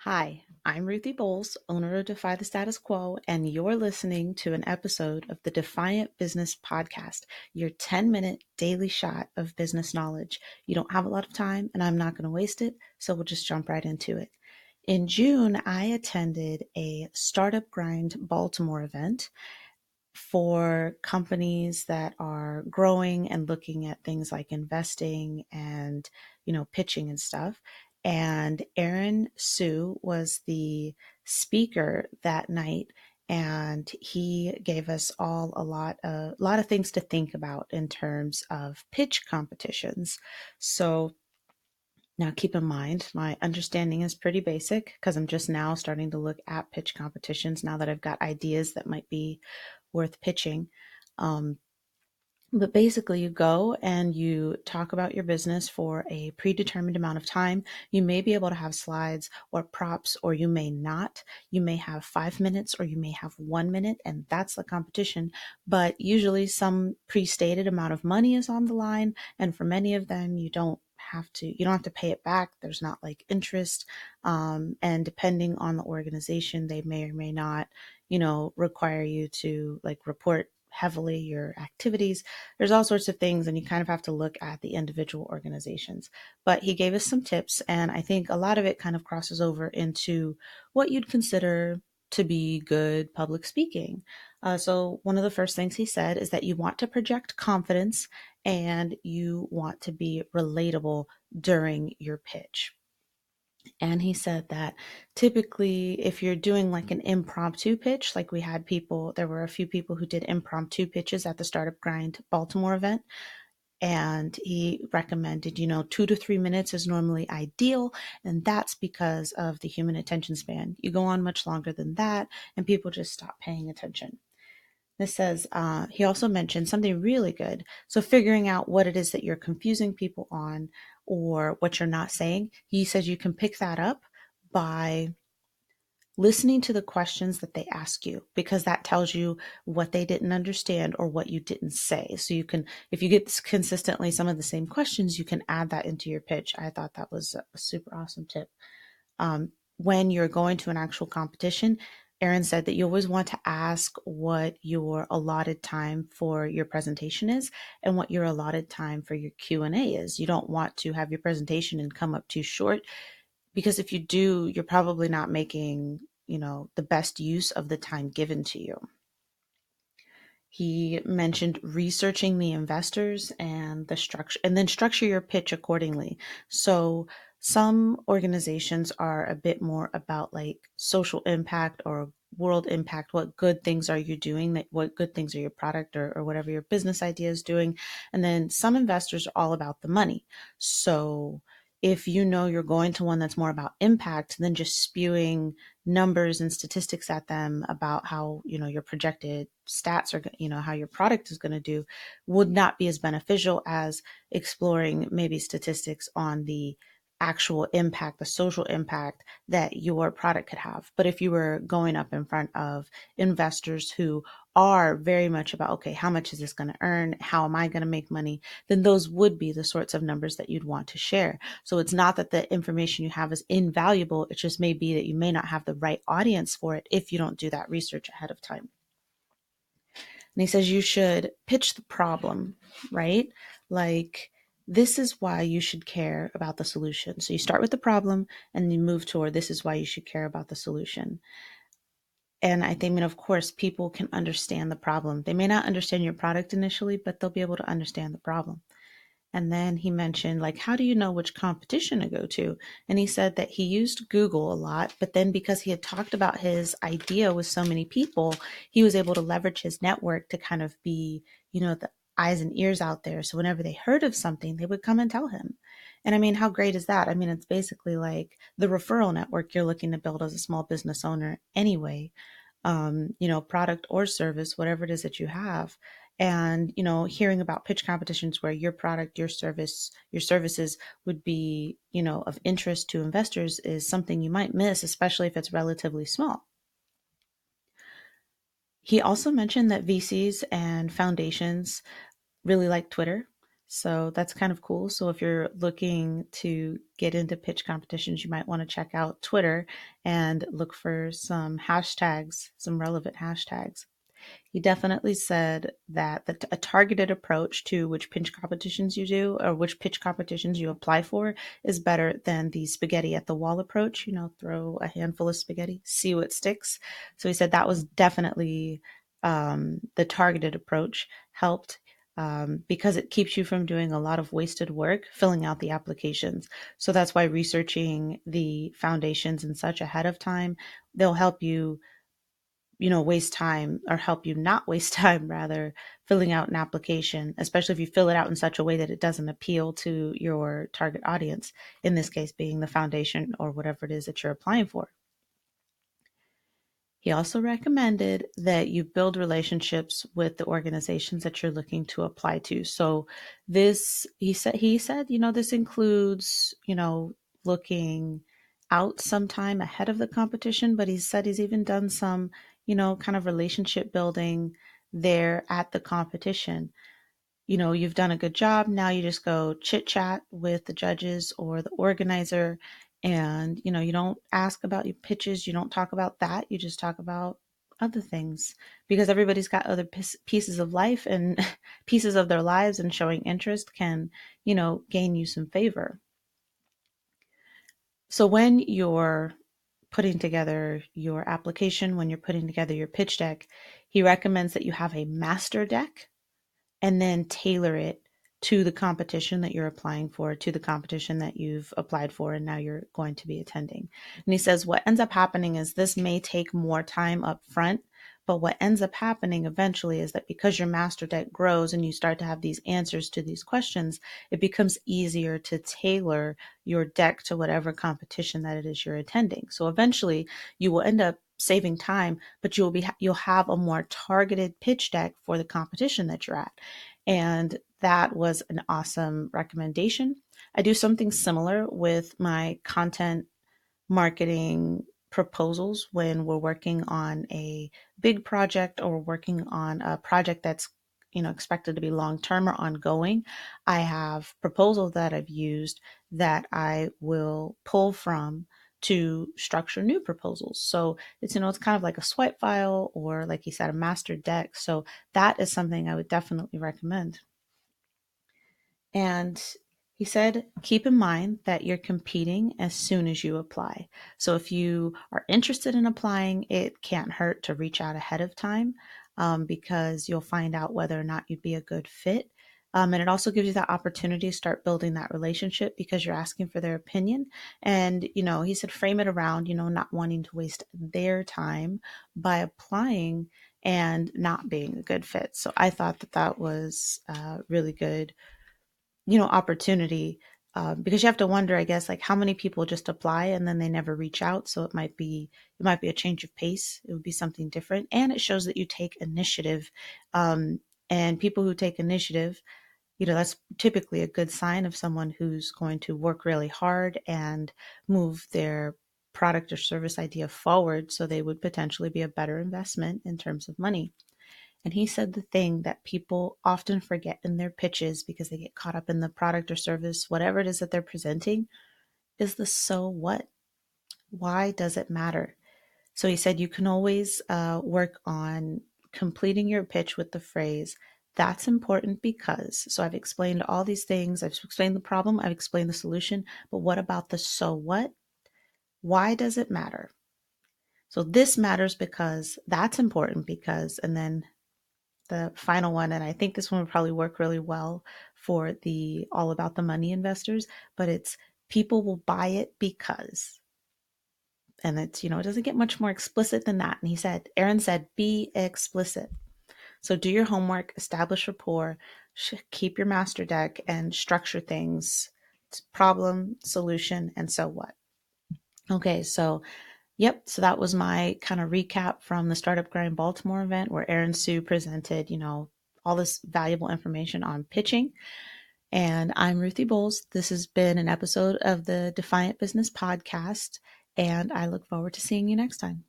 Hi, I'm Ruthie Bowles, owner of Defy the Status Quo, and you're listening to an episode of the Defiant Business Podcast, your 10-minute daily shot of business knowledge. You don't have a lot of time, and I'm not going to waste it, so we'll just jump right into it. In June, I attended a Startup Grind Baltimore event for companies that are growing and looking at things like investing and pitching and stuff. And Aaron Sue was the speaker that night, and he gave us all a lot of things to think about in terms of pitch competitions. So now keep in mind, my understanding is pretty basic because I'm just now starting to look at pitch competitions now that I've got ideas that might be worth pitching. Um, but basically, you go and you talk about your business for a predetermined amount of time. You may be able to have slides or props, or you may not. You may have 5 minutes or you may have 1 minute, and that's the competition. But usually, some pre stated amount of money is on the line. And for many of them, you don't have to pay it back. There's not like interest. And depending on the organization, they may or may not, require you to like report heavily your activities. There's all sorts of things, and you kind of have to look at the individual organizations. But he gave us some tips, and I think a lot of it kind of crosses over into what you'd consider to be good public speaking. So, one of the first things he said is that you want to project confidence and you want to be relatable during your pitch. And he said that typically, if you're doing like an impromptu pitch, like there were a few people who did impromptu pitches at the Startup Grind Baltimore event. And he recommended, 2 to 3 minutes is normally ideal. And that's because of the human attention span. You go on much longer than that, and people just stop paying attention. This says, he also mentioned something really good. So, figuring out what it is that you're confusing people on or what you're not saying, he says you can pick that up by listening to the questions that they ask you, because that tells you what they didn't understand or what you didn't say. So, if you get consistently some of the same questions, you can add that into your pitch. I thought that was a super awesome tip. When you're going to an actual competition, Aaron said that you always want to ask what your allotted time for your presentation is and what your allotted time for your Q&A is. You don't want to have your presentation and come up too short, because if you do, you're probably not making, the best use of the time given to you. He mentioned researching the investors and the structure, and then structure your pitch accordingly. So some organizations are a bit more about like social impact or world impact. What good things are you doing? What good things are your product or whatever your business idea is doing? And then some investors are all about the money. So if you know you're going to one that's more about impact than just spewing numbers and statistics at them about how your projected stats are, how your product is going to do, would not be as beneficial as exploring maybe statistics on the actual impact, the social impact that your product could have. But if you were going up in front of investors who are very much about, okay, how much is this going to earn, how am I going to make money, then those would be the sorts of numbers that you'd want to share. So it's not that the information you have is invaluable. It just may be that you may not have the right audience for it if you don't do that research ahead of time. And he says you should pitch the problem, right? Like, this is why you should care about the solution. So you start with the problem and you move toward this is why you should care about the solution. And I think, of course, people can understand the problem. They may not understand your product initially, but they'll be able to understand the problem. And then he mentioned, like, how do you know which competition to go to? And he said that he used Google a lot, but then because he had talked about his idea with so many people, he was able to leverage his network to kind of be, the eyes and ears out there. So whenever they heard of something, they would come and tell him. And I mean, how great is that? I mean, it's basically like the referral network you're looking to build as a small business owner anyway, product or service, whatever it is that you have. And, hearing about pitch competitions where your product, your service, your services would be, of interest to investors is something you might miss, especially if it's relatively small. He also mentioned that VCs and foundations really like Twitter. So that's kind of cool. So if you're looking to get into pitch competitions, you might want to check out Twitter and look for some hashtags, some relevant hashtags. He definitely said that a targeted approach to which pitch competitions you do or which pitch competitions you apply for is better than the spaghetti at the wall approach. Throw a handful of spaghetti, see what sticks. So he said that was definitely the targeted approach helped. Because it keeps you from doing a lot of wasted work filling out the applications. So that's why researching the foundations and such ahead of time, they'll help you waste time or help you not waste time rather filling out an application, especially if you fill it out in such a way that it doesn't appeal to your target audience, in this case being the foundation or whatever it is that you're applying for. He also recommended that you build relationships with the organizations that you're looking to apply to. So he said, this includes, looking out sometime ahead of the competition, but he said he's even done some, kind of relationship building there at the competition. You've done a good job. Now you just go chit chat with the judges or the organizer. And, you don't ask about your pitches. You don't talk about that. You just talk about other things because everybody's got other pieces of life and pieces of their lives, and showing interest can, gain you some favor. So when you're putting together your application, when you're putting together your pitch deck, he recommends that you have a master deck and then tailor it to the competition that you're applying for, to the competition that you've applied for, and now you're going to be attending. And he says what ends up happening is this may take more time up front, but what ends up happening eventually is that because your master deck grows and you start to have these answers to these questions, it becomes easier to tailor your deck to whatever competition that it is you're attending. So eventually you will end up saving time, but you'll have a more targeted pitch deck for the competition that you're at. And that was an awesome recommendation. I do something similar with my content marketing proposals when we're working on a big project or we're working on a project that's expected to be long term or ongoing. I have proposals that I've used that I will pull from to structure new proposals. So it's kind of like a swipe file or, like you said, a master deck. So that is something I would definitely recommend. And he said, keep in mind that you're competing as soon as you apply. So if you are interested in applying, it can't hurt to reach out ahead of time, because you'll find out whether or not you'd be a good fit. And it also gives you that opportunity to start building that relationship because you're asking for their opinion. And, he said, frame it around, not wanting to waste their time by applying and not being a good fit. So I thought that was really good opportunity, because you have to wonder, I guess, like how many people just apply and then they never reach out. So it might be a change of pace. It would be something different, and it shows that you take initiative. And people who take initiative, that's typically a good sign of someone who's going to work really hard and move their product or service idea forward. So they would potentially be a better investment in terms of money. And he said the thing that people often forget in their pitches because they get caught up in the product or service, whatever it is that they're presenting, is the so what? Why does it matter? So he said you can always work on completing your pitch with the phrase, that's important because. So I've explained all these things. I've explained the problem. I've explained the solution. But what about the so what? Why does it matter? So this matters because, that's important because, and then the final one, and I think this one would probably work really well for the all about the money investors, but it's people will buy it because. And it's, it doesn't get much more explicit than that. And Aaron said, be explicit. So do your homework, establish rapport, keep your master deck, and structure things: problem, solution, and so what. Okay, so yep. So that was my kind of recap from the Startup Grind Baltimore event where Aaron Sue presented, all this valuable information on pitching. And I'm Ruthie Bowles. This has been an episode of the Defiant Business Podcast, and I look forward to seeing you next time.